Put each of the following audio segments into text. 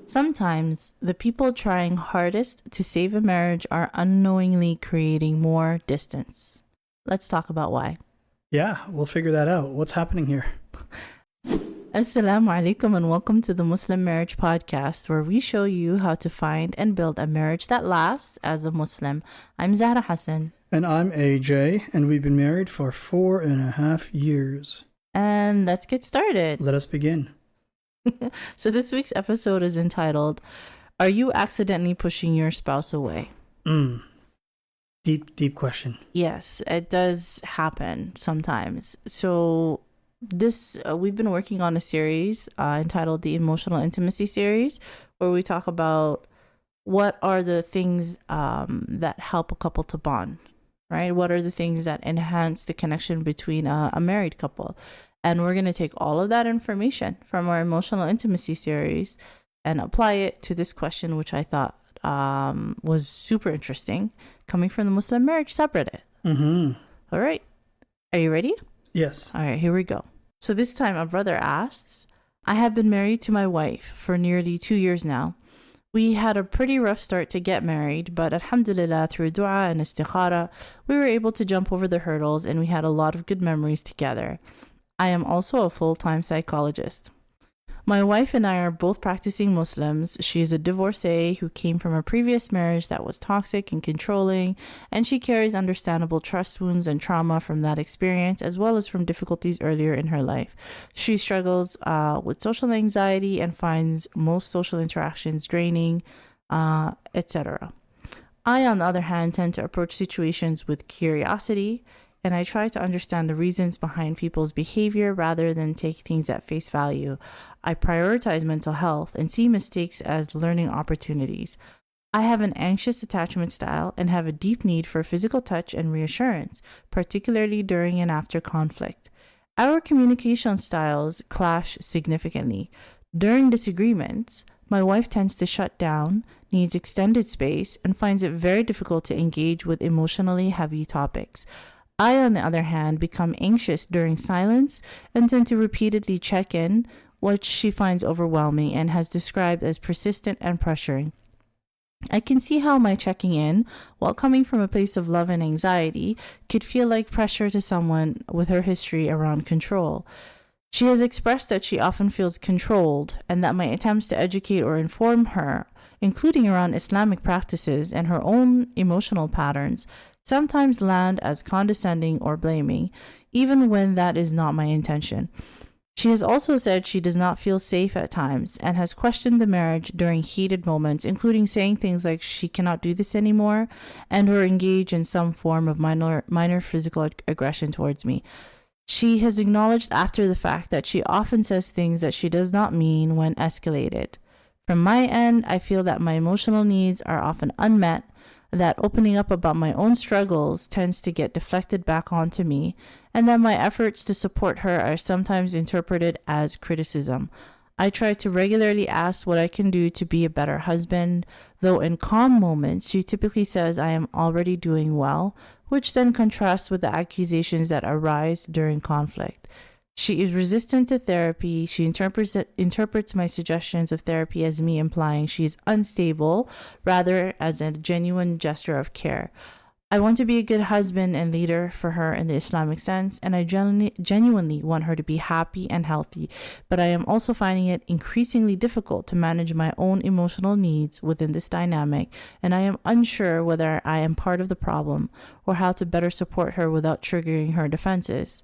Sometimes the people trying hardest to save a marriage are unknowingly creating more distance. Let's talk about why. Yeah, we'll figure that out. What's happening here? Assalamu alaikum and welcome to the Muslim Marriage Podcast, where we show you how to find and build a marriage that lasts as a Muslim. I'm Zahra Hassan. And I'm AJ, and we've been married for 4.5 years. And let's get started. Let us begin. So this week's episode is entitled, Are You Accidentally Pushing Your Spouse Away? Deep question. Yes, it does happen sometimes. So this we've been working on a series entitled the Emotional Intimacy Series, where we talk about what are the things that help a couple to bond, right? What are the things that enhance the connection between a married couple? And we're going to take all of that information from our Emotional Intimacy Series and apply it to this question, which I thought was super interesting, coming from the Muslim Marriage subreddit. All right. Are you ready? Yes. All right, here we go. So this time a brother asks, I have been married to my wife for nearly 2 years now. We had a pretty rough start to get married, but alhamdulillah, through dua and istikhara, we were able to jump over the hurdles and we had a lot of good memories together. I am also a full-time psychologist. My wife and I are both practicing Muslims. She is a divorcee who came from a previous marriage that was toxic and controlling, and she carries understandable trust wounds and trauma from that experience, as well as from difficulties earlier in her life. She struggles with social anxiety and finds most social interactions draining, etc. I, on the other hand, tend to approach situations with curiosity, and I try to understand the reasons behind people's behavior rather than take things at face value. I prioritize mental health and see mistakes as learning opportunities. I have an anxious attachment style and have a deep need for physical touch and reassurance, particularly during and after conflict. Our communication styles clash significantly. During disagreements, my wife tends to shut down, needs extended space, and finds it very difficult to engage with emotionally heavy topics. I, on the other hand, become anxious during silence and tend to repeatedly check in, which she finds overwhelming and has described as persistent and pressuring. I can see how my checking in, while coming from a place of love and anxiety, could feel like pressure to someone with her history around control. She has expressed that she often feels controlled and that my attempts to educate or inform her, including around Islamic practices and her own emotional patterns, sometimes land as condescending or blaming, even when that is not my intention. She has also said she does not feel safe at times and has questioned the marriage during heated moments, including saying things like she cannot do this anymore and or engage in some form of minor physical aggression towards me. She has acknowledged after the fact that she often says things that she does not mean when escalated. From my end, I feel that my emotional needs are often unmet, that opening up about my own struggles tends to get deflected back onto me, and that my efforts to support her are sometimes interpreted as criticism. I try to regularly ask what I can do to be a better husband, though in calm moments she typically says I am already doing well, which then contrasts with the accusations that arise during conflict. She is resistant to therapy. She interprets my suggestions of therapy as me implying she is unstable, rather as a genuine gesture of care. I want to be a good husband and leader for her in the Islamic sense, and I genuinely want her to be happy and healthy, but I am also finding it increasingly difficult to manage my own emotional needs within this dynamic, and I am unsure whether I am part of the problem or how to better support her without triggering her defenses.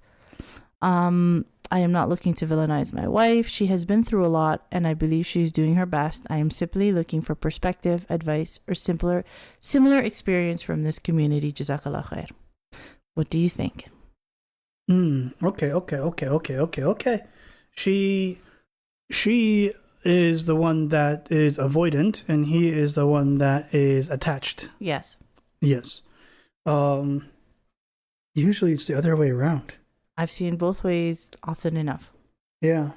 I am not looking to villainize my wife. She has been through a lot and I believe she is doing her best. I am simply looking for perspective, advice, or similar experience from this community. Jazaa K'Allah Khayr. What do you think? Okay. She is the one that is avoidant and he is the one that is attached. Yes. Yes. Usually it's the other way around. I've seen both ways often enough. Yeah.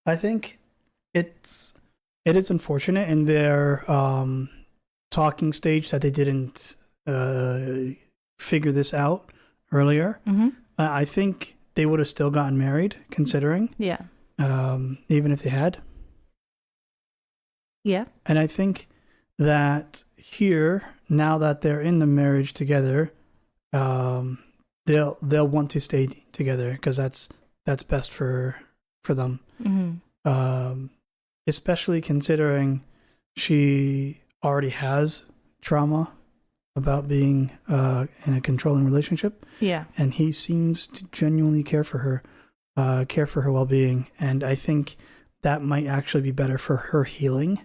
I think it is unfortunate in their talking stage that they didn't figure this out earlier. I think they would have still gotten married, considering. Yeah. Even if they had. Yeah. And I think that here, now that they're in the marriage together, they'll want to stay together because that's best for them. Especially considering she already has trauma about being in a controlling relationship. Yeah. And he seems to genuinely care for her well-being. And I think that might actually be better for her healing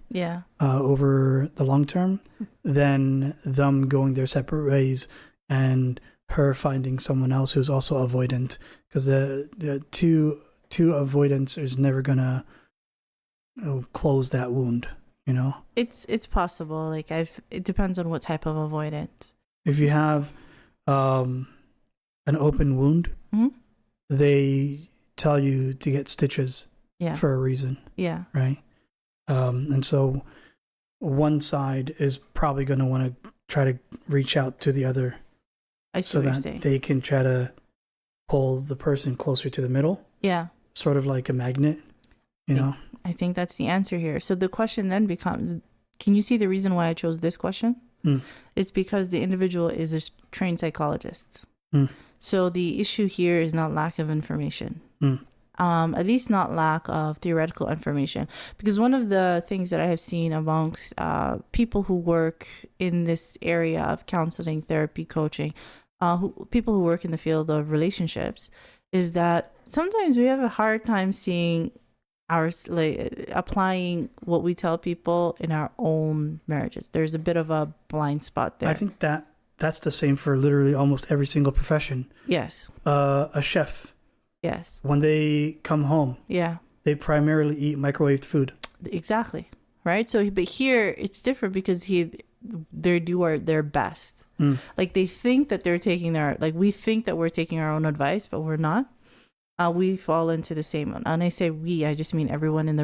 over the long term than them going their separate ways and her finding someone else who's also avoidant, because the two avoidance is never gonna close that wound, you know. It's possible. Like it depends on what type of avoidance. If you have an open wound, they tell you to get stitches for a reason. Yeah. Right. And so one side is probably going to want to try to reach out to the other so that they can try to pull the person closer to the middle. Yeah. Sort of like a magnet, you know? I think that's the answer here. So the question then becomes, can you see the reason why I chose this question? It's because the individual is a trained psychologist. So the issue here is not lack of information. At least not lack of theoretical information. Because one of the things that I have seen amongst people who work in this area of counseling, therapy, coaching, people who work in the field of relationships, is that sometimes we have a hard time seeing applying what we tell people in our own marriages. There's a bit of a blind spot there. I think that's the same for literally almost every single profession. Yes. A chef. Yes. When they come home, they primarily eat microwaved food. Exactly. Right. So, but here it's different because they do their best. Like they think that they're taking we think that we're taking our own advice, but we're not. We fall into the same one. And I say we, I just mean everyone in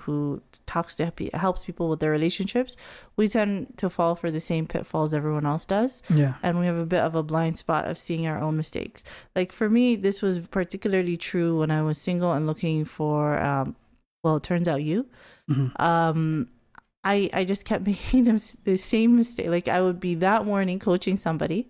who helps people with their relationships. We tend to fall for the same pitfalls everyone else does. Yeah. And we have a bit of a blind spot of seeing our own mistakes. Like for me, this was particularly true when I was single and looking for, it turns out you. I just kept making the same mistake. Like I would be that morning coaching somebody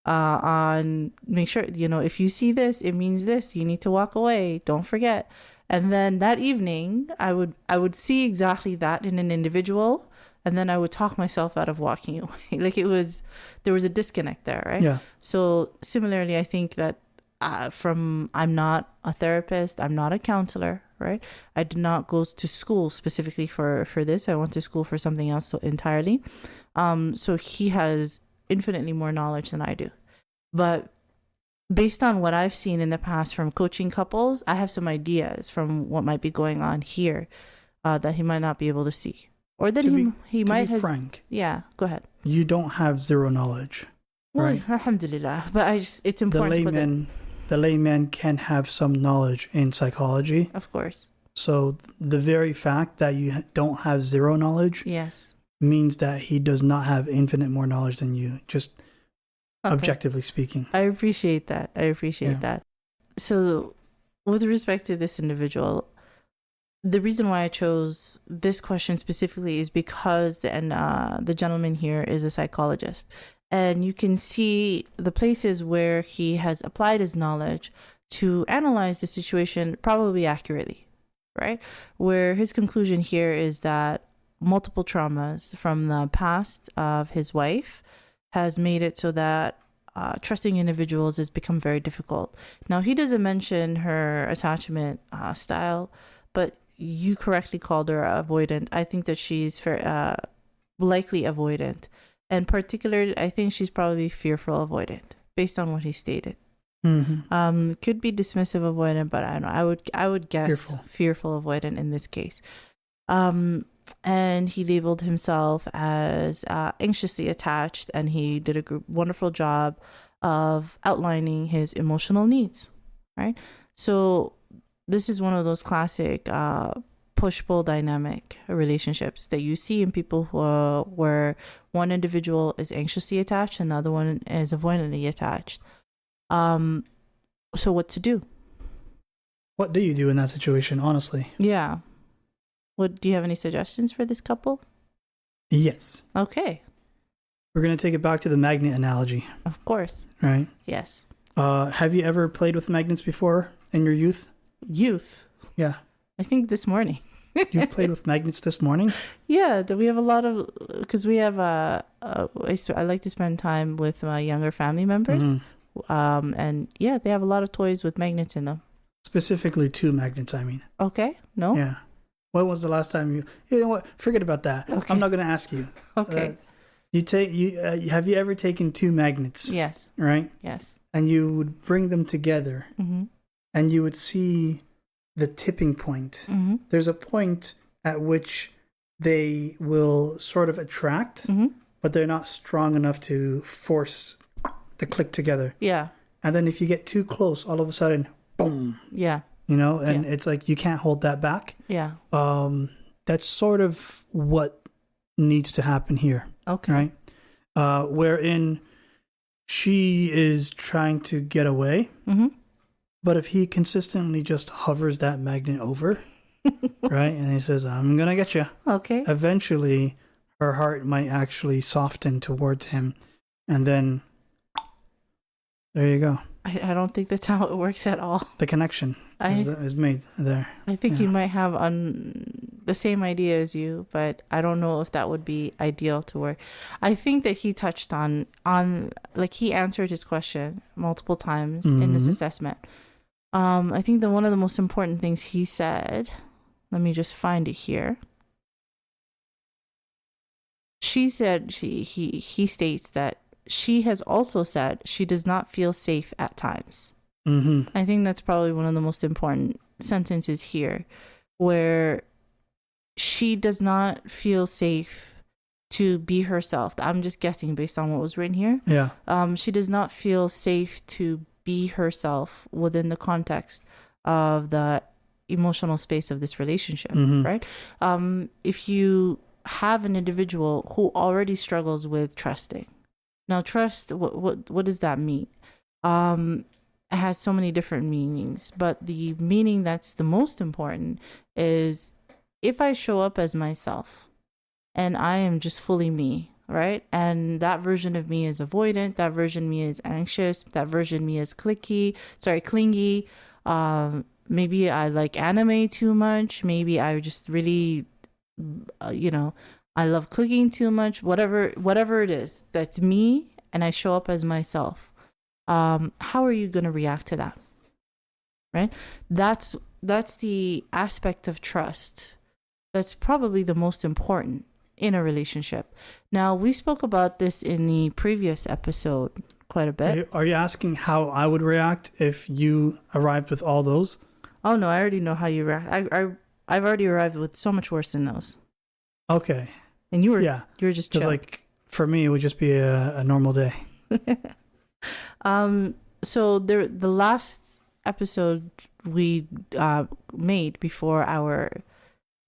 on make sure, if you see this, it means this, you need to walk away, don't forget. And then that evening I would see exactly that in an individual, and then I would talk myself out of walking away. Like there was a disconnect there, right? Yeah. So similarly, I think that I'm not a therapist, I'm not a counselor, right? I did not go to school specifically for this. I went to school for something else entirely. So he has infinitely more knowledge than I do. But based on what I've seen in the past from coaching couples, I have some ideas from what might be going on here that he might not be able to see. Or that he might have... frank. Yeah, go ahead. You don't have zero knowledge, right? Well, alhamdulillah. But it's important the layman can have some knowledge in psychology. Of course. So the very fact that you don't have zero knowledge... Yes. Means that he does not have infinite more knowledge than you, just objectively speaking. I appreciate that. That. So with respect to this individual, the reason why I chose this question specifically is because the gentleman here is a psychologist. And you can see the places where he has applied his knowledge to analyze the situation probably accurately, right? Where his conclusion here is that multiple traumas from the past of his wife has made it so that trusting individuals has become very difficult. Now, he doesn't mention her attachment style, but you correctly called her avoidant. I think that she's likely avoidant. And particularly, I think she's probably fearful avoidant, based on what he stated. Could be dismissive avoidant, but I don't know. I would guess fearful avoidant in this case. And he labeled himself as anxiously attached, and he did a wonderful job of outlining his emotional needs, right? So this is one of those classic push-pull dynamic relationships that you see in people where one individual is anxiously attached and the other one is avoidantly attached. So what to do? What do you do in that situation, honestly? Yeah. Do you have any suggestions for this couple? Yes. Okay. We're going to take it back to the magnet analogy. Of course. Right? Yes. Have you ever played with magnets before in your youth? Youth. Yeah. I think this morning. You've played with magnets this morning? Yeah, we have a lot of, because we have I like to spend time with my younger family members. Mm-hmm. And yeah, they have a lot of toys with magnets in them. Specifically 2 magnets, I mean. Okay. No? Yeah. When was the last time you know what? Forget about that. Okay. I'm not going to ask you. Okay. Have you ever taken 2 magnets? Yes. Right? Yes. And you would bring them together, Mm-hmm. and you would see the tipping point. Mm-hmm. There's a point at which they will sort of attract, Mm-hmm. but they're not strong enough to force the click together. Yeah. And then if you get too close, all of a sudden, boom. Yeah. You know, and it's like you can't hold that back. Yeah. That's sort of what needs to happen here. Okay. Right? Wherein she is trying to get away, Mm-hmm. but if he consistently just hovers that magnet over, right, and he says, I'm going to get you. Okay. Eventually, her heart might actually soften towards him. And then, there you go. I don't think that's how it works at all. The connection is made there. I think he might have the same idea as you, but I don't know if that would be ideal to work. I think that he touched on like he answered his question multiple times in this assessment. I think that one of the most important things he said, let me just find it here. She said he states that she has also said she does not feel safe at times. Mm-hmm. I think that's probably one of the most important sentences here, where she does not feel safe to be herself. I'm just guessing based on what was written here. Yeah. She does not feel safe to be herself within the context of the emotional space of this relationship, right? If you have an individual who already struggles with trusting. Now, trust, what does that mean? It has so many different meanings, but the meaning that's the most important is if I show up as myself and I am just fully me, right? And that version of me is avoidant, that version of me is anxious, that version of me is clingy. Maybe I like anime too much. Maybe I just really, I love cooking too much. Whatever it is, that's me, and I show up as myself. How are you going to react to that? Right? That's the aspect of trust that's probably the most important in a relationship. Now, we spoke about this in the previous episode quite a bit. Are you asking how I would react if you arrived with all those? Oh no, I already know how you react. I've already arrived with so much worse than those. Okay. And you were just chill. Because like for me, it would just be a normal day. So the last episode we made before our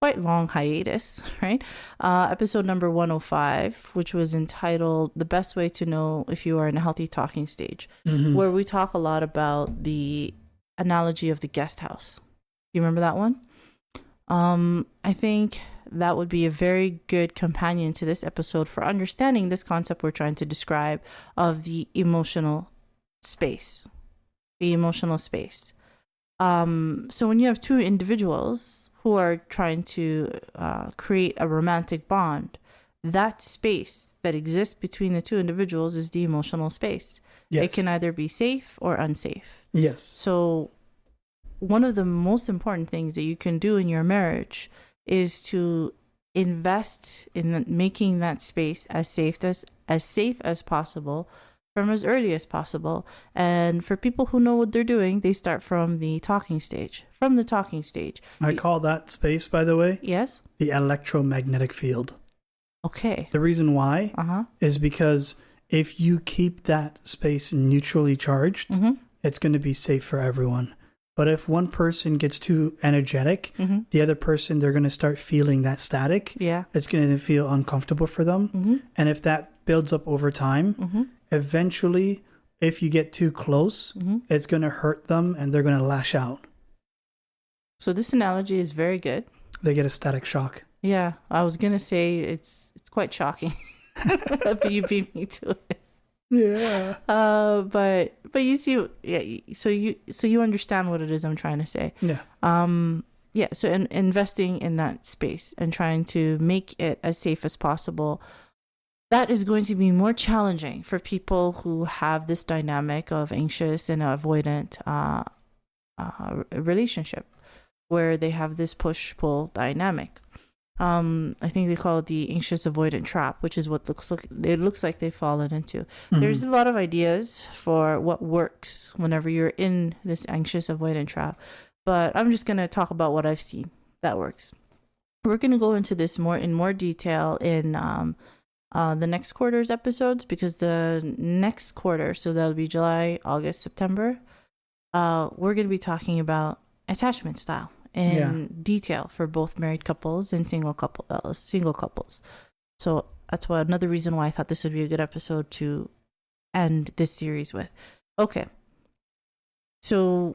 quite long hiatus, right? Episode number 105, which was entitled "The Best Way to Know If You Are in a Healthy Talking Stage," where we talk a lot about the analogy of the guest house. You remember that one? I think that would be a very good companion to this episode for understanding this concept we're trying to describe of the emotional space. So when you have two individuals who are trying to create a romantic bond, that space that exists between the two individuals is the emotional space. Yes. It can either be safe or unsafe. Yes. So one of the most important things that you can do in your marriage is to invest in making that space as safe as possible from as early as possible. And for people who know what they're doing, they start from the talking stage. I call that space, by the way, yes, the electromagnetic field. Okay. The reason why is because if you keep that space neutrally charged, it's going to be safe for everyone. But if one person gets too energetic, the other person, they're going to start feeling that static. Yeah. It's going to feel uncomfortable for them. And if that builds up over time, eventually, if you get too close, it's going to hurt them and they're going to lash out. So this analogy is very good. They get a static shock. Yeah, I was gonna say it's quite shocking. But you beat me to it. Yeah. But you see, yeah. So you understand what it is I'm trying to say. Yeah. Yeah. So investing in that space and trying to make it as safe as possible. That is going to be more challenging for people who have this dynamic of anxious and avoidant relationship, where they have this push-pull dynamic. I think they call it the anxious avoidant trap, which is what it looks like they've fallen into. Mm-hmm. There's a lot of ideas for what works whenever you're in this anxious avoidant trap, but I'm just going to talk about what I've seen that works. We're going to go into this in more detail in the next quarter's episodes, because the next quarter, so that'll be July, August, September, we're going to be talking about attachment style in detail for both married couples and single couples. So that's another reason why I thought this would be a good episode to end this series with. Okay. So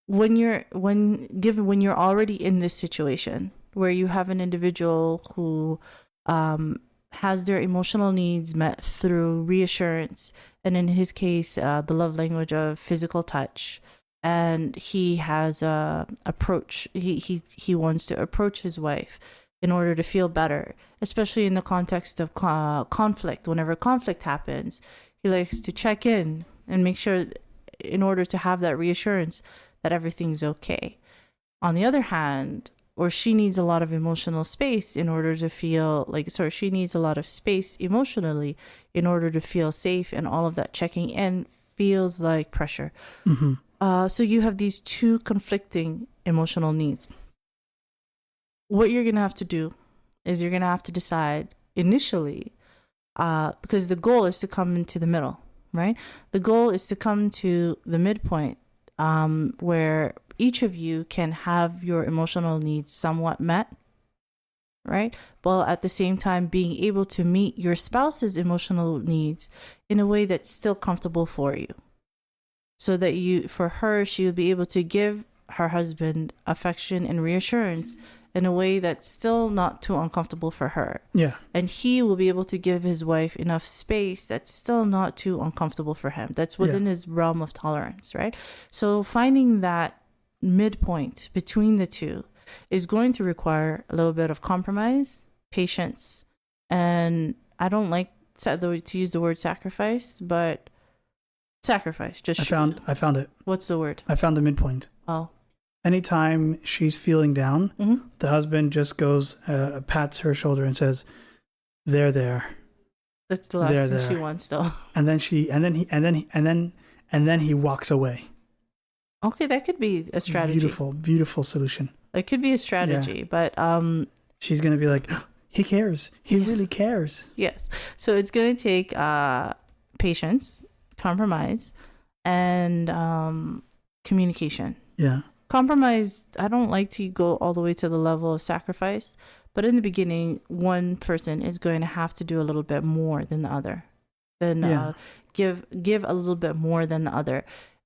when you're already in this situation where you have an individual who has their emotional needs met through reassurance, and in his case, the love language of physical touch, and he has he wants to approach his wife in order to feel better, especially in the context of conflict. Whenever conflict happens, he likes to check in and make sure, in order to have that reassurance that everything's okay. On the other hand, or she needs a lot of emotional space in order to feel she needs a lot of space emotionally in order to feel safe, and all of that checking in feels like pressure. Mm-hmm. So you have these two conflicting emotional needs. What you're going to have to do is you're going to have to decide initially, because the goal is to come into the middle, right? The goal is to come to the midpoint, where each of you can have your emotional needs somewhat met, right? While at the same time being able to meet your spouse's emotional needs in a way that's still comfortable for you. So that she would be able to give her husband affection and reassurance in a way that's still not too uncomfortable for her. Yeah. And he will be able to give his wife enough space that's still not too uncomfortable for him. That's within his realm of tolerance, right? So finding that midpoint between the two is going to require a little bit of compromise, patience, and I don't like to use the word sacrifice, but sacrifice. I found it. What's the word? I found the midpoint. Oh. Anytime she's feeling down, Mm-hmm. the husband just goes, pats her shoulder and says, "There, there." That's the last thing she wants, though. And then he walks away. Okay, that could be a strategy. Beautiful solution. It could be a strategy, but she's gonna be like, he cares. He really cares. Yes. So it's gonna take patience, compromise, and communication. Yeah. Compromise, I don't like to go all the way to the level of sacrifice, but in the beginning, one person is going to have to do a little bit more than the other. Give a little bit more than the other.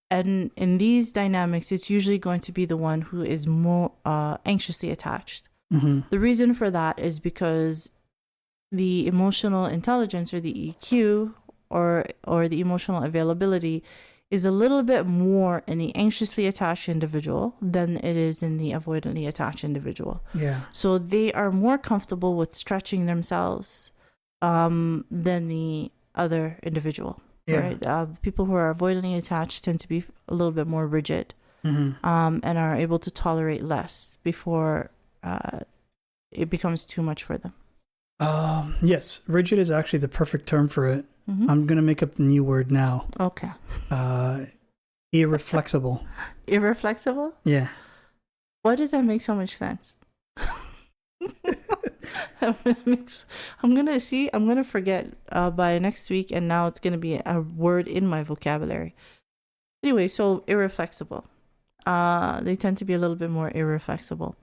And in these dynamics, it's usually going to be the one who is more anxiously attached. Mm-hmm. The reason for that is because the emotional intelligence, or the EQ, or the emotional availability, is a little bit more in the anxiously attached individual than it is in the avoidantly attached individual. Yeah. So they are more comfortable with stretching themselves than the other individual. Yeah. Right? People who are avoidantly attached tend to be a little bit more rigid, mm-hmm. And are able to tolerate less before it becomes too much for them. Yes, rigid is actually the perfect term for it. Mm-hmm. I'm going to make up a new word now. Okay. Irreflexible. Irreflexible? Yeah. Why does that make so much sense? I'm gonna forget by next week, and now it's gonna be a word in my vocabulary. Anyway, so irreflexible. They tend to be a little bit more irreflexible.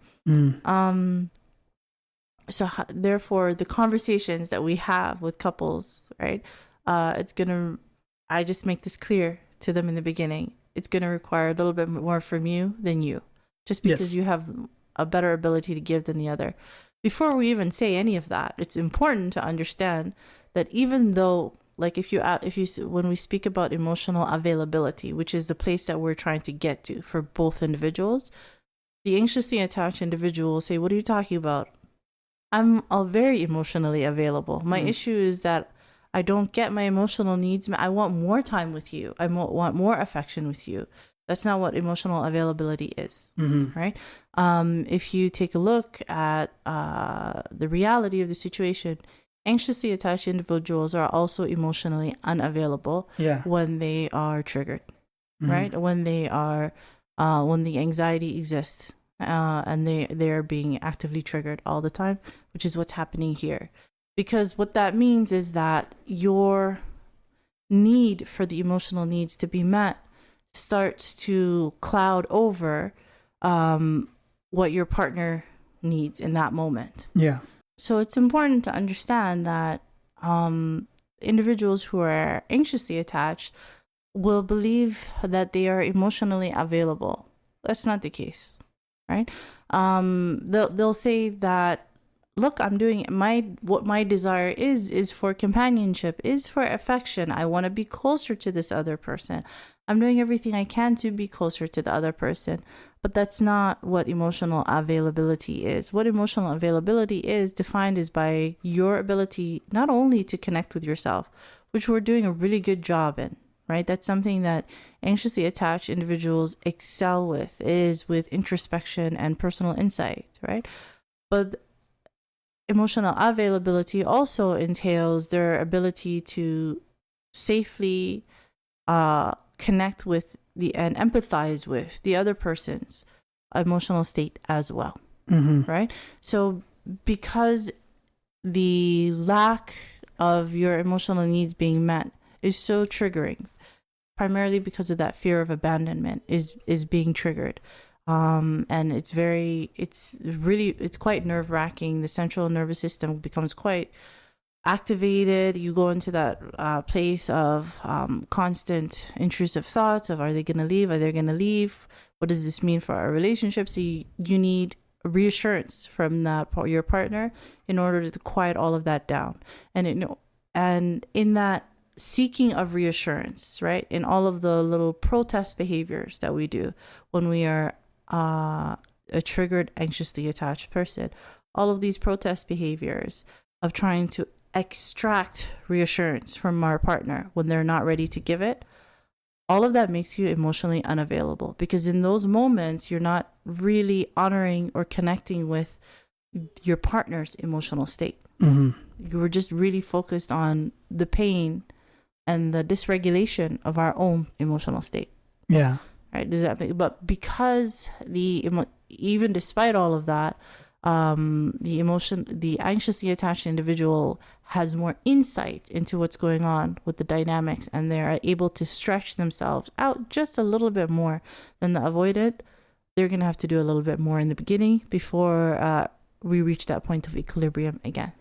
So therefore, the conversations that we have with couples, right? I just make this clear to them in the beginning. It's gonna require a little bit more from you than you, just because you have a better ability to give than the other. Before we even say any of that, it's important to understand that even though, like when we speak about emotional availability, which is the place that we're trying to get to for both individuals, the anxiously attached individual will say, what are you talking about? I'm very emotionally available. My issue is that I don't get my emotional needs. I want more time with you. I want more affection with you. That's not what emotional availability is, right? If you take a look at the reality of the situation, anxiously attached individuals are also emotionally unavailable when they are triggered, right? When they are, when the anxiety exists and they are being actively triggered all the time, which is what's happening here. Because what that means is that your need for the emotional needs to be met starts to cloud over what your partner needs in that moment. Yeah. So it's important to understand that individuals who are anxiously attached will believe that they are emotionally available. That's not the case, right? They'll say that, look, I'm doing what my desire is for companionship, is for affection. I want to be closer to this other person. I'm doing everything I can to be closer to the other person. But that's not what emotional availability is. What emotional availability is defined is by your ability not only to connect with yourself, which we're doing a really good job in, right? That's something that anxiously attached individuals excel with, is with introspection and personal insight, right? But emotional availability also entails their ability to safely connect with and empathize with the other person's emotional state as well, right? So because the lack of your emotional needs being met is so triggering, primarily because of that fear of abandonment is being triggered. And it's quite nerve-wracking. The central nervous system becomes quite activated. You go into that place of constant intrusive thoughts of, are they going to leave? Are they going to leave? What does this mean for our relationship? So you need reassurance from your partner in order to quiet all of that down. And in that seeking of reassurance, right, in all of the little protest behaviors that we do when we are a triggered, anxiously attached person, all of these protest behaviors of trying to extract reassurance from our partner when they're not ready to give it, all of that makes you emotionally unavailable, because in those moments you're not really honoring or connecting with your partner's emotional state. You were just really focused on the pain and the dysregulation of our own emotional state. Yeah. Right? Does that make? But because even despite all of that, the anxiously attached individual has more insight into what's going on with the dynamics, and they're able to stretch themselves out just a little bit more than the avoidant. They're going to have to do a little bit more in the beginning before we reach that point of equilibrium again.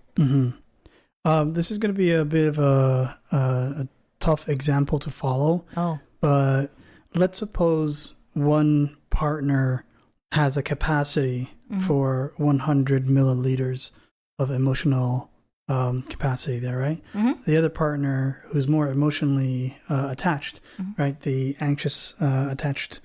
This is going to be a bit of a tough example to follow. But let's suppose one partner has a capacity for 100 milliliters of emotional capacity there, right? The other partner, who's more emotionally attached, right, the anxious attached,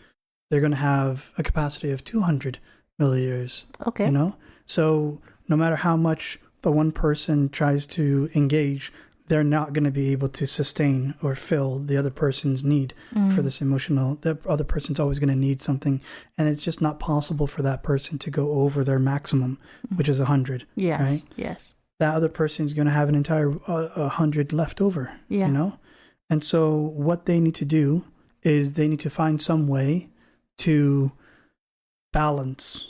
they're going to have a capacity of 200 milliliters. Okay. You know? So no matter how much the one person tries to engage, they're not going to be able to sustain or fill the other person's need for this emotional. The other person's always going to need something, and it's just not possible for that person to go over their maximum, which is 100. Yes. Right? Yes. That other person's going to have an entire 100 left over. Yeah. You know, and so what they need to do is they need to find some way to balance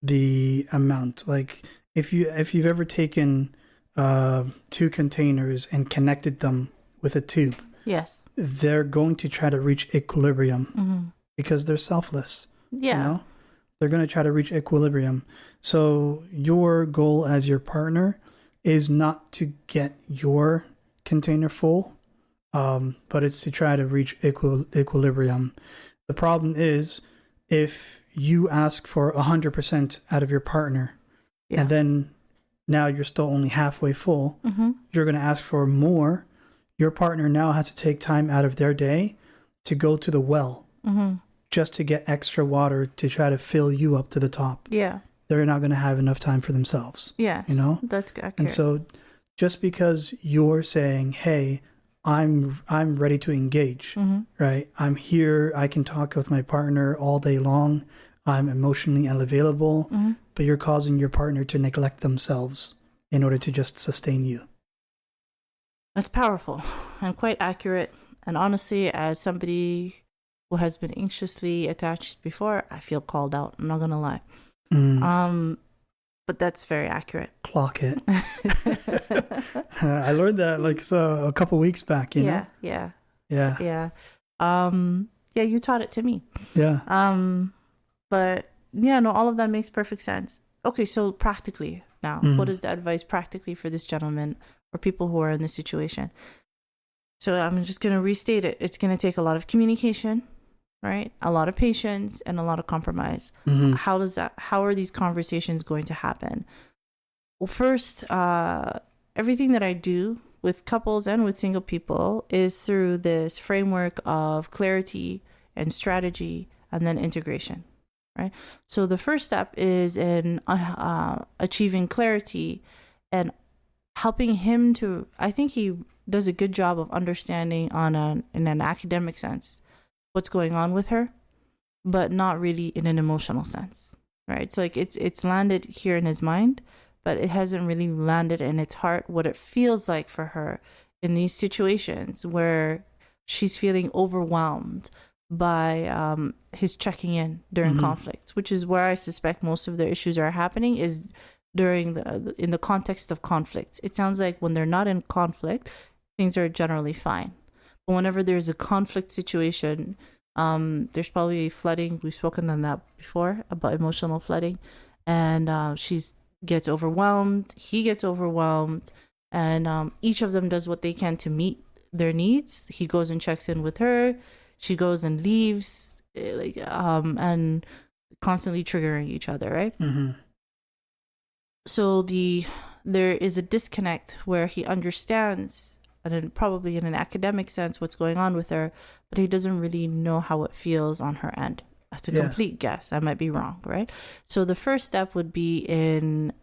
the amount. Like if you've ever taken two containers and connected them with a tube, yes, they're going to try to reach equilibrium because they're selfless. Yeah. You know? They're going to try to reach equilibrium. So your goal as your partner is not to get your container full, but it's to try to reach equilibrium. The problem is if you ask for 100% out of your partner, and then now you're still only halfway full, you're going to ask for more. Your partner now has to take time out of their day to go to the well just to get extra water to try to fill you up to the top. Yeah. They're not going to have enough time for themselves. Yeah. You know? That's accurate. And so just because you're saying, hey, I'm ready to engage, right? I'm here. I can talk with my partner all day long. I'm emotionally unavailable, but you're causing your partner to neglect themselves in order to just sustain you. That's powerful and quite accurate. And honestly, as somebody who has been anxiously attached before, I feel called out. I'm not gonna lie. But that's very accurate. Clock it. I learned that a couple weeks back. You know? Yeah. Yeah. Yeah. You taught it to me. Yeah. But yeah, no, all of that makes perfect sense. Okay, so practically now, what is the advice practically for this gentleman or people who are in this situation? So I'm just going to restate it. It's going to take a lot of communication, right? A lot of patience and a lot of compromise. How are these conversations going to happen? Well, first, everything that I do with couples and with single people is through this framework of clarity and strategy and then integration. Right. So the first step is in achieving clarity and helping him to, I think he does a good job of understanding in an academic sense what's going on with her, but not really in an emotional sense. Right. So like it's landed here in his mind, but it hasn't really landed in its heart what it feels like for her in these situations where she's feeling overwhelmed by his checking in during conflicts, which is where I suspect most of their issues are happening, is in the context of conflicts. It sounds like when they're not in conflict, things are generally fine. But whenever there's a conflict situation, there's probably flooding. We've spoken on that before about emotional flooding, and she gets overwhelmed. He gets overwhelmed, and each of them does what they can to meet their needs. He goes and checks in with her. She goes and leaves, and constantly triggering each other, right? So there is a disconnect where he understands, and probably in an academic sense, what's going on with her, but he doesn't really know how it feels on her end. That's a complete guess. I might be wrong, right? So the first step would be in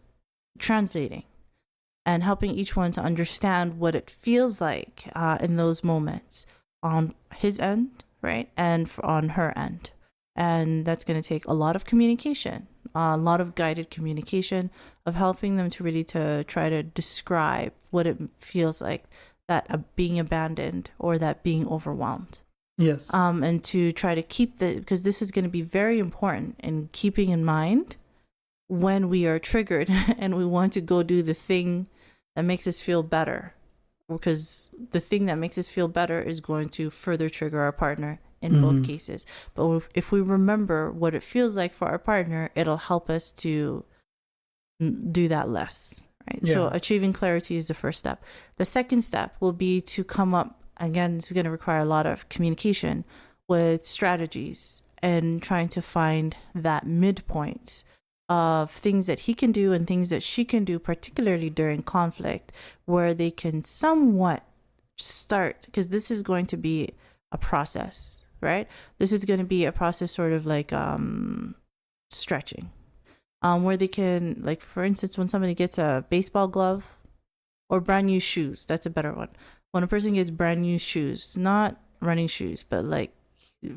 translating and helping each one to understand what it feels like in those moments on his end, right? And on her end. And that's going to take a lot of communication, a lot of guided communication of helping them to really to try to describe what it feels like, that being abandoned or that being overwhelmed. Yes. And to try to keep because this is going to be very important in keeping in mind when we are triggered and we want to go do the thing that makes us feel better, because the thing that makes us feel better is going to further trigger our partner in both cases. But if we remember what it feels like for our partner, it'll help us to do that less, right? Yeah. So achieving clarity is the first step. The second step will be to come up, again, this is going to require a lot of communication with strategies and trying to find that midpoint of things that he can do and things that she can do, particularly during conflict, where they can somewhat start, because this is going to be a process, right? This is going to be a process sort of like stretching, where they can, like, for instance, when somebody gets a baseball glove or brand new shoes, that's a better one. When a person gets brand new shoes, not running shoes, but like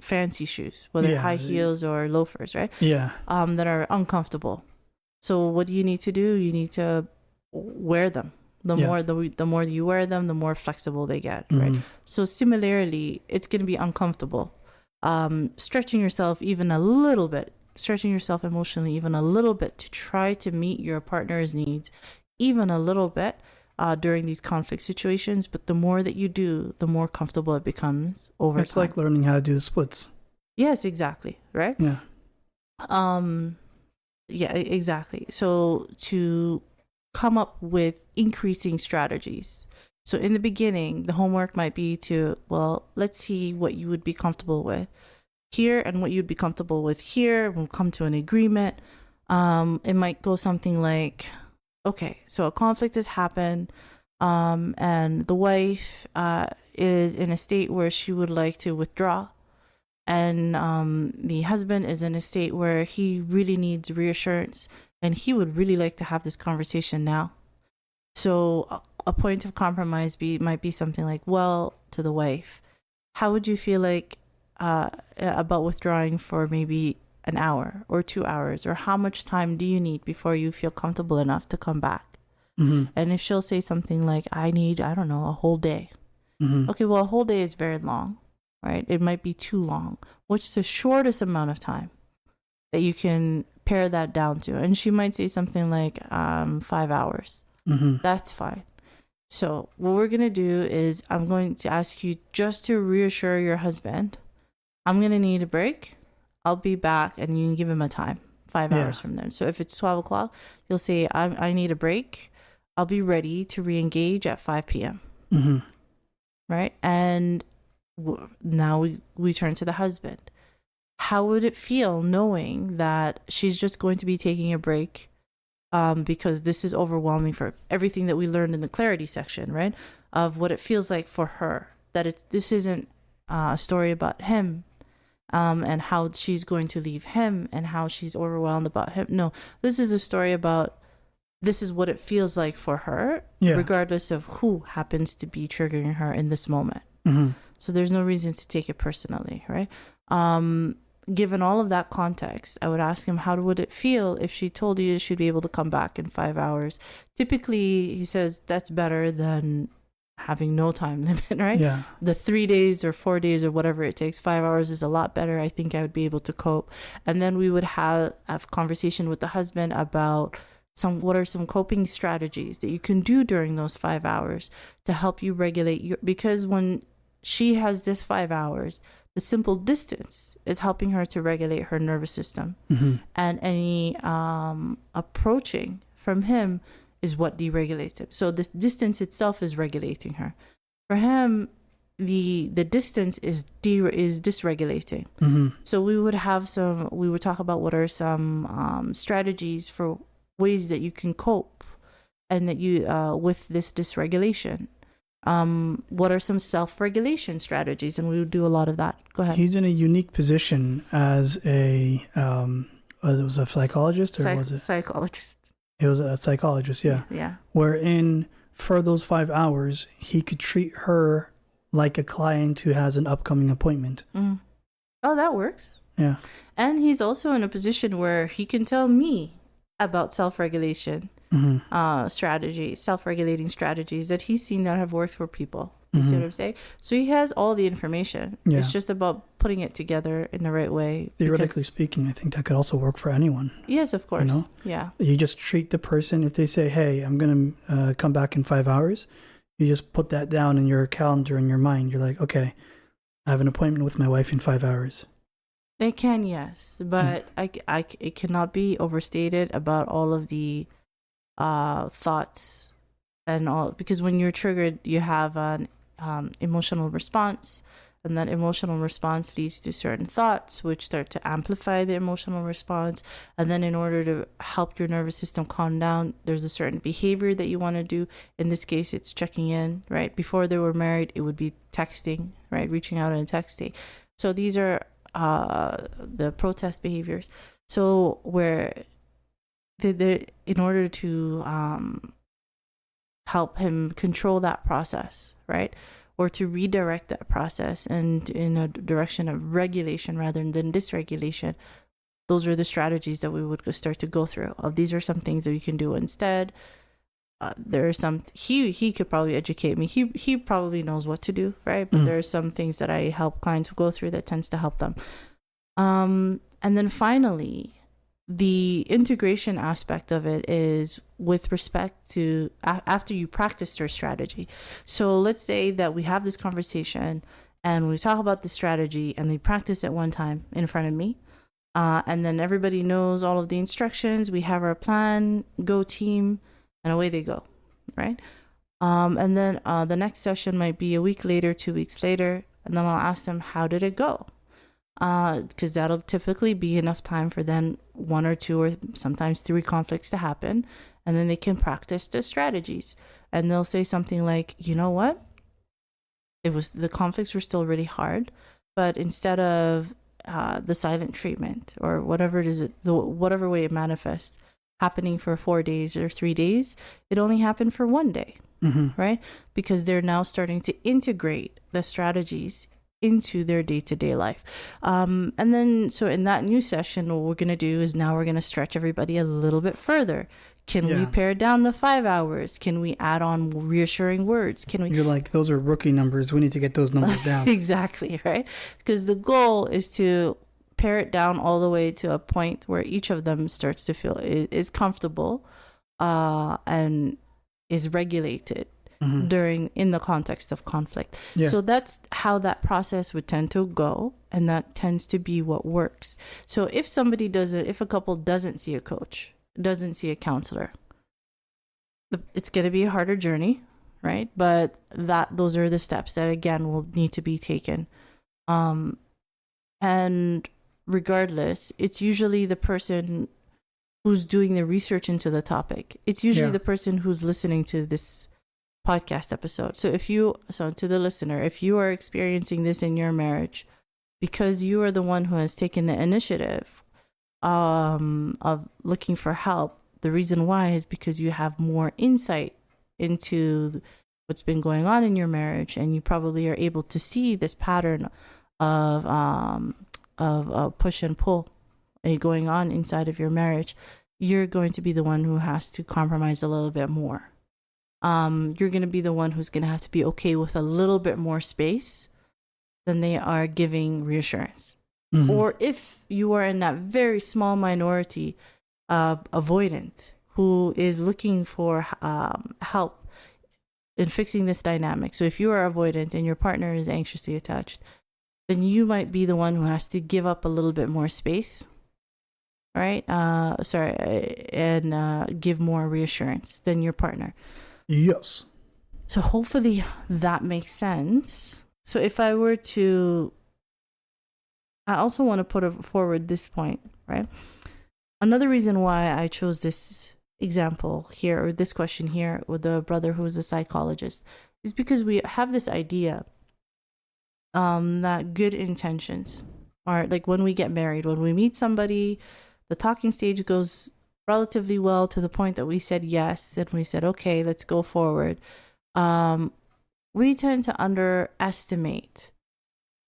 fancy shoes, whether high heels or loafers, right? Yeah. That are uncomfortable. So what do you need to do? You need to wear them. The more you wear them, the more flexible they get, right? So similarly, it's going to be uncomfortable. Stretching yourself even a little bit, stretching yourself emotionally even a little bit to try to meet your partner's needs even a little bit during these conflict situations. But the more that you do, the more comfortable it becomes over time. It's like learning how to do the splits. Yes, exactly. Right? Yeah. Yeah, exactly. So to come up with increasing strategies. So in the beginning, the homework might be to, well, let's see what you would be comfortable with. here and what you'd be comfortable with here. We'll come to an agreement. It might go something like, okay, so a conflict has happened, and the wife is in a state where she would like to withdraw, and the husband is in a state where he really needs reassurance, and he would really like to have this conversation now. So a point of compromise might be something like, well, to the wife, how would you feel like about withdrawing for maybe an hour or 2 hours, or how much time do you need before you feel comfortable enough to come back? And if she'll say something like, I need, I don't know, a whole day. Okay, well, a whole day is very long, right? It might be too long. What's the shortest amount of time that you can pare that down to? And she might say something like 5 hours. That's fine. So what we're going to do is I'm going to ask you just to reassure your husband, I'm going to need a break. I'll be back, and you can give him a time, 5 hours from then. So if it's 12 o'clock, you'll say, I need a break. I'll be ready to re-engage at 5 p.m. Right? And now we turn to the husband. How would it feel knowing that she's just going to be taking a break because this is overwhelming for everything that we learned in the clarity section, right? Of what it feels like for her, that this isn't a story about him and how she's going to leave him and how she's overwhelmed about him. No, this is a story about this is what it feels like for her, regardless of who happens to be triggering her in this moment. So there's no reason to take it personally, right? Given all of that context, I would ask him, how would it feel if she told you she'd be able to come back in 5 hours? Typically, he says that's better than having no time limit, right? Yeah. The 3 days or 4 days or whatever it takes, 5 hours is a lot better. I think I would be able to cope. And then we would have a conversation with the husband about what are some coping strategies that you can do during those 5 hours to help you regulate because when she has this 5 hours, the simple distance is helping her to regulate her nervous system. And any approaching from him is what deregulates him. So this distance itself is regulating her. For him, the distance is dysregulating. So we would talk about what are some strategies for ways that you can cope and that you with this dysregulation. What are some self-regulation strategies? And we would do a lot of that. Go ahead. He's in a unique position as a was a psychologist or was it psychologist? He was a psychologist, yeah. Yeah. Wherein for those 5 hours, he could treat her like a client who has an upcoming appointment. Oh, that works. Yeah. And he's also in a position where he can tell me about self-regulation self-regulating strategies that he's seen that have worked for people. You see what I'm saying? So he has all the information. Yeah. It's just about putting it together in the right way. Theoretically speaking, I think that could also work for anyone. Yes, of course. You know? Yeah. You just treat the person, if they say, hey, I'm going to come back in 5 hours, you just put that down in your calendar, in your mind. You're like, okay, I have an appointment with my wife in 5 hours. They can, yes. But it cannot be overstated about all of the thoughts and all, because when you're triggered, you have an emotional response, and that emotional response leads to certain thoughts which start to amplify the emotional response. And then in order to help your nervous system calm down, there's a certain behavior that you want to do. In this case, it's checking in, right? Before they were married, it would be texting, right? Reaching out and texting. So these are the protest behaviors. So where in order to help him control that process, right? Or to redirect that process and in a direction of regulation rather than dysregulation, those are the strategies that we would start to go through. These are some things that you can do instead. There are some, he could probably educate me. He probably knows what to do, right? But there are some things that I help clients go through that tends to help them. And then finally, the integration aspect of it is with respect to after you practice your strategy. So let's say that we have this conversation and we talk about the strategy and we practice it one time in front of me. And then everybody knows all of the instructions. We have our plan, go team, and away they go, right? And then the next session might be a week later, 2 weeks later. And then I'll ask them, how did it go? because that'll typically be enough time for then 1 or 2 or sometimes 3 conflicts to happen, and then they can practice the strategies. And they'll say something like, you know what, the conflicts were still really hard, but instead of the silent treatment or whatever it is, whatever way it manifests, happening for 4 days or 3 days, it only happened for 1 day, right? Because they're now starting to integrate the strategies into their day-to-day life. And then, so in that new session, what we're going to do is now we're going to stretch everybody a little bit further. Can we pare down the 5 hours? Can we add on reassuring words? Can we? You're like, those are rookie numbers. We need to get those numbers down. Exactly, right? Because the goal is to pare it down all the way to a point where each of them starts to feel is comfortable and is regulated in the context of conflict. So that's how that process would tend to go, and that tends to be what works. So if a couple doesn't see a coach, doesn't see a counselor, it's going to be a harder journey, right? But those are the steps that again will need to be taken. And regardless, it's usually the person who's doing the research into the topic. It's usually the person who's listening to this podcast episode. So to the listener, if you are experiencing this in your marriage, because you are the one who has taken the initiative of looking for help, the reason why is because you have more insight into what's been going on in your marriage, and you probably are able to see this pattern of push and pull going on inside of your marriage. You're going to be the one who has to compromise a little bit more. You're going to be the one who's going to have to be okay with a little bit more space than they are giving reassurance. Or if you are in that very small minority avoidant who is looking for help in fixing this dynamic. So if you are avoidant and your partner is anxiously attached, then you might be the one who has to give up a little bit more space, right? And give more reassurance than your partner. Yes. So hopefully that makes sense. So if I were to, I also want to put forward this point, right? Another reason why I chose this example here, or this question here with the brother who is a psychologist, is because we have this idea that good intentions are like when we get married, when we meet somebody, the talking stage goes relatively well to the point that we said yes and we said, okay, let's go forward. We tend to underestimate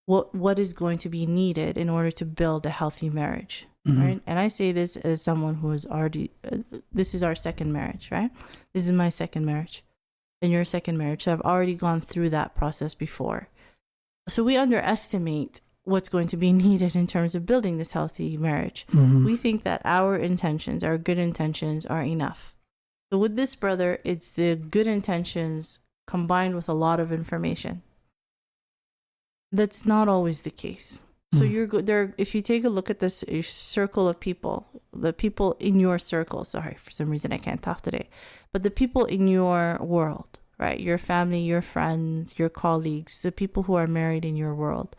what is going to be needed in order to build a healthy marriage, right? And I say this as someone who is already, this is our second marriage, right? This is my second marriage and your second marriage. So I've already gone through that process before. So we underestimate what's going to be needed in terms of building this healthy marriage. We think that our intentions, our good intentions, are enough. So with this brother, it's the good intentions combined with a lot of information. That's not always the case. So you're there. If you take a look at this circle of people, the people in your circle, sorry, for some reason I can't talk today, but the people in your world, right? Your family, your friends, your colleagues, the people who are married in your world.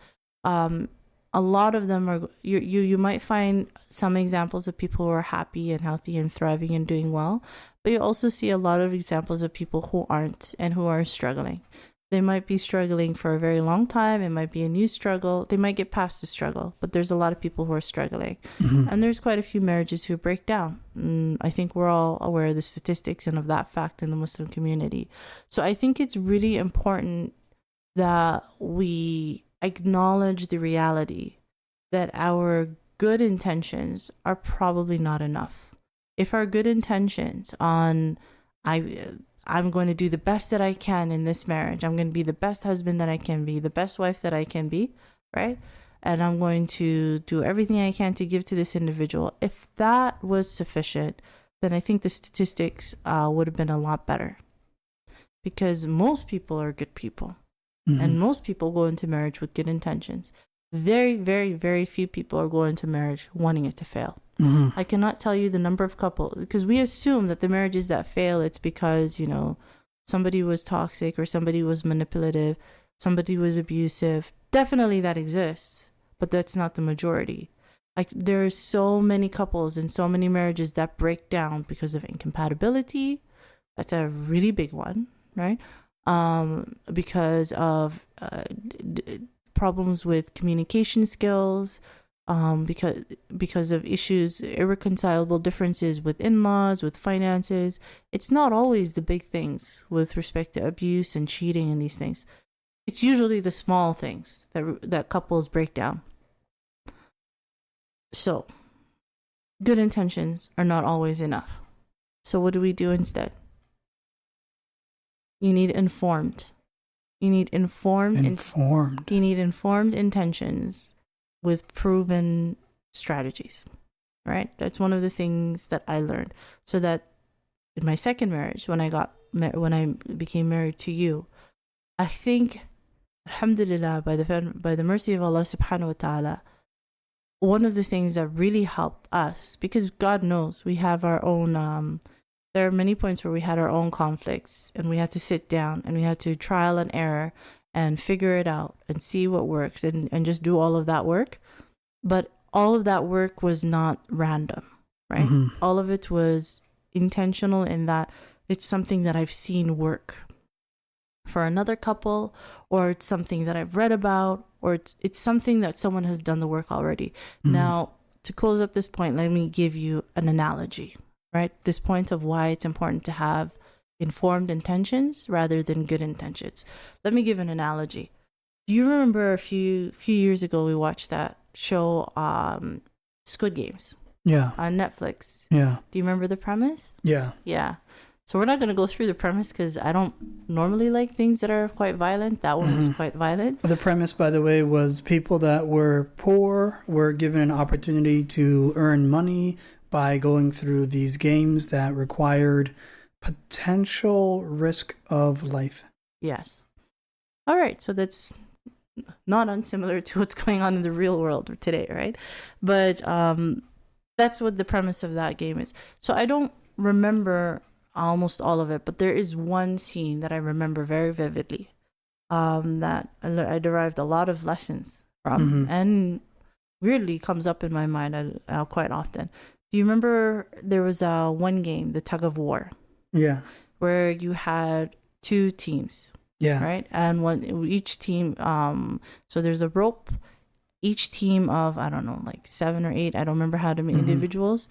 A lot of them are, you might find some examples of people who are happy and healthy and thriving and doing well, but you also see a lot of examples of people who aren't and who are struggling. They might be struggling for a very long time. It might be a new struggle. They might get past the struggle, but there's a lot of people who are struggling. And there's quite a few marriages who break down. I think we're all aware of the statistics and of that fact in the Muslim community. So I think it's really important that we acknowledge the reality that our good intentions are probably not enough. If our good intentions on, I'm going to do the best that I can in this marriage. I'm going to be the best husband that I can be, the best wife that I can be, right? And I'm going to do everything I can to give to this individual. If that was sufficient, then I think the statistics would have been a lot better. Because most people are good people. And most people go into marriage with good intentions. Very, very, very few people are going into marriage wanting it to fail. I cannot tell you the number of couples, because we assume that the marriages that fail, it's because, you know, somebody was toxic or somebody was manipulative, somebody was abusive. Definitely that exists. but that's not the majority. Like, there are so many couples and so many marriages that break down because of incompatibility. That's a really big one, right? Because of problems with communication skills, because of issues, irreconcilable differences with in-laws, with finances. It's not always the big things with respect to abuse and cheating and these things. It's usually the small things that couples break down. So, good intentions are not always enough. So what do we do instead? You need informed. You need informed. You need informed intentions with proven strategies, right? That's one of the things that I learned. So that in my second marriage, when I became married to you, I think, alhamdulillah, by the mercy of Allah subhanahu wa ta'ala, one of the things that really helped us, because God knows we have our own, there are many points where we had our own conflicts, and we had to sit down and we had to trial and error and figure it out and see what works and just do all of that work. But all of that work was not random, right? Mm-hmm. All of it was intentional in that it's something that I've seen work for another couple, or it's something that I've read about, or it's something that someone has done the work already. Mm-hmm. Now, to close up this point, let me give you an analogy, right? This point of why it's important to have informed intentions rather than good intentions. Let me give an analogy. Do you remember a few years ago we watched that show, Squid Games? Yeah. On Netflix. Yeah. Do you remember the premise? Yeah. Yeah. So we're not going to go through the premise because I don't normally like things that are quite violent. That one was quite violent. The premise, by the way, was people that were poor were given an opportunity to earn money by going through these games that required potential risk of life. Yes. All right. So that's not unsimilar to what's going on in the real world today, right? But that's what the premise of that game is. So I don't remember almost all of it, but there is one scene that I remember very vividly, that I derived a lot of lessons from, and weirdly comes up in my mind quite often. Do you remember there was one game, the tug of war? Yeah. Where you had two teams. Yeah. Right? And each team, so there's a rope. Each team of, I don't know, like 7 or 8, I don't remember how many individuals,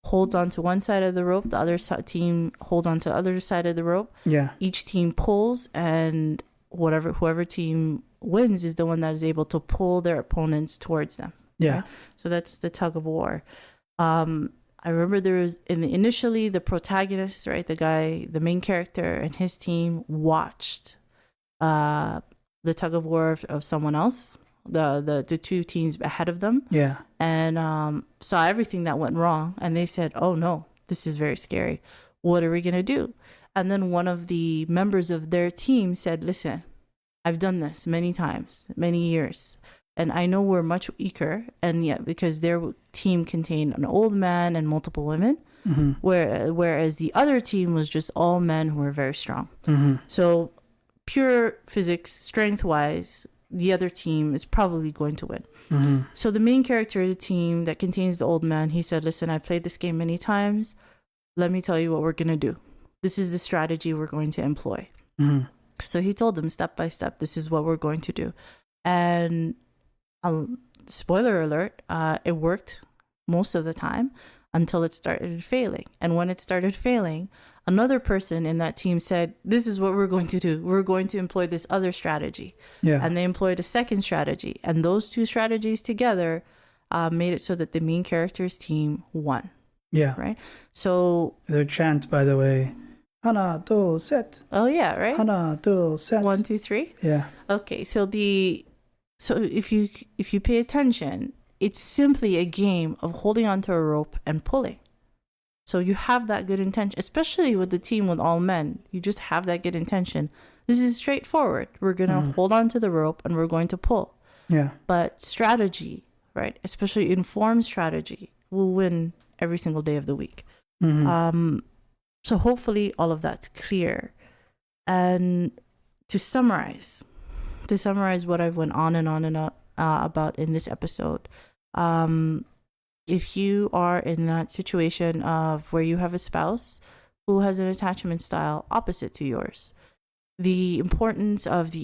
holds onto one side of the rope. The other team holds onto the other side of the rope. Yeah. Each team pulls, and whoever team wins is the one that is able to pull their opponents towards them. Yeah. Right? So that's the tug of war. I remember there was initially the protagonist, right? The main character and his team watched the tug of war of someone else, the two teams ahead of them. Yeah. And saw everything that went wrong, and they said, "Oh no, this is very scary. What are we gonna do?" And then one of the members of their team said, "Listen, I've done this many times, many years. And I know we're much weaker, and yet because their team contained an old man and multiple women, whereas the other team was just all men who were very strong. So pure physics, strength-wise, the other team is probably going to win. So the main character of the team that contains the old man, he said, "Listen, I played this game many times. Let me tell you what we're going to do. This is the strategy we're going to employ." So he told them step by step, this is what we're going to do. And spoiler alert, it worked most of the time until it started failing. And when it started failing, another person in that team said, "This is what we're going to do. We're going to employ this other strategy." Yeah. And they employed a second strategy. And those two strategies together made it so that the main character's team won. Yeah. Right? So their chant, by the way, Hana, do, set. Oh, yeah, right? Hana, do, set. 1, 2, 3? Yeah. Okay, so if you pay attention, it's simply a game of holding onto a rope and pulling. So you have that good intention, especially with the team with all men. You just have that good intention. This is straightforward. We're going to hold onto the rope and we're going to pull. Yeah. But strategy, right, especially informed strategy, will win every single day of the week. So hopefully all of that's clear. And to summarize what I've went on and on and on about in this episode. If you are in that situation of where you have a spouse who has an attachment style opposite to yours, the importance of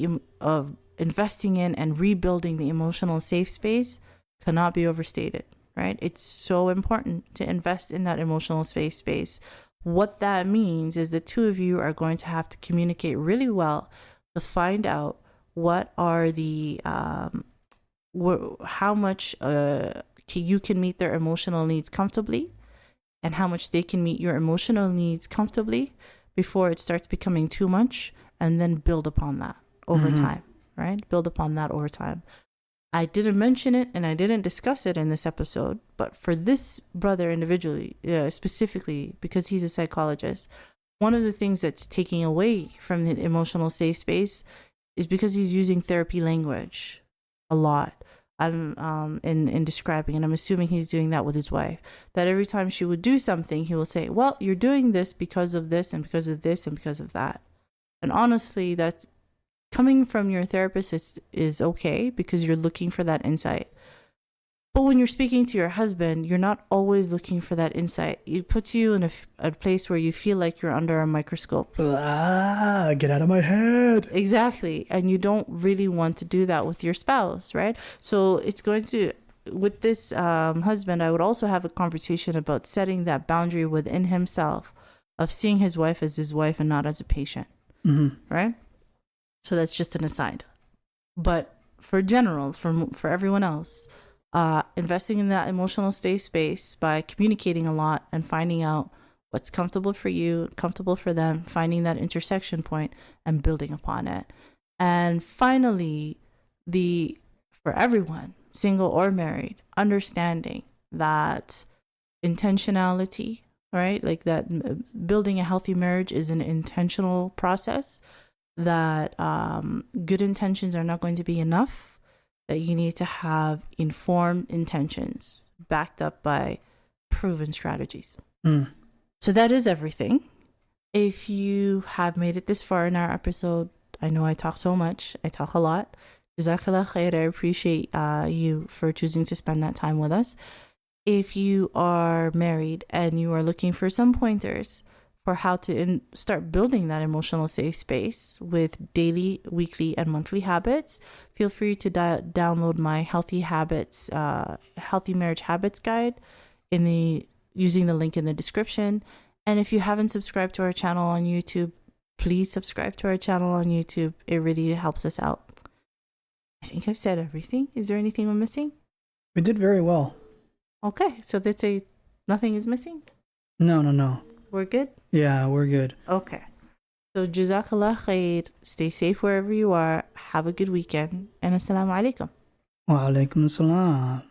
investing in and rebuilding the emotional safe space cannot be overstated, right? It's so important to invest in that emotional safe space. What that means is the two of you are going to have to communicate really well to find out what are the how much you can meet their emotional needs comfortably, and how much they can meet your emotional needs comfortably before it starts becoming too much, and then build upon that over time, right? Build upon that over time. I didn't mention it and I didn't discuss it in this episode, but for this brother individually, specifically because he's a psychologist, one of the things that's taking away from the emotional safe space is because he's using therapy language a lot. I'm in describing, and I'm assuming he's doing that with his wife, that every time she would do something, he will say, well, you're doing this because of this and because of this and because of that. And honestly, that's coming from your therapist is okay because you're looking for that insight. But when you're speaking to your husband, you're not always looking for that insight. It puts you in a place where you feel like you're under a microscope. Get out of my head. Exactly. And you don't really want to do that with your spouse, right? So it's going to, with this husband, I would also have a conversation about setting that boundary within himself of seeing his wife as his wife and not as a patient, right? So that's just an aside. But for general, for everyone else, investing in that emotional safe space by communicating a lot and finding out what's comfortable for you, comfortable for them, finding that intersection point and building upon it. And finally, for everyone, single or married, understanding that intentionality, right? Like that building a healthy marriage is an intentional process, that good intentions are not going to be enough, that you need to have informed intentions backed up by proven strategies. So that is everything. If you have made it this far in our episode, I know I talk so much. I talk a lot. Jazaa K'Allah Khayr. I appreciate you for choosing to spend that time with us. If you are married and you are looking for some pointers for how to start building that emotional safe space with daily, weekly, and monthly habits, feel free to download my Healthy Marriage Habits Guide using the link in the description. And if you haven't subscribed to our channel on YouTube, please subscribe to our channel on YouTube. It really helps us out. I think I've said everything. Is there anything we're missing? We did very well. Okay, so that's nothing is missing? No. We're good? Yeah, we're good. Okay. So Jazaa K'Allah Khayr. Stay safe wherever you are. Have a good weekend. And Assalamu alaikum. Wa alaikum assalam.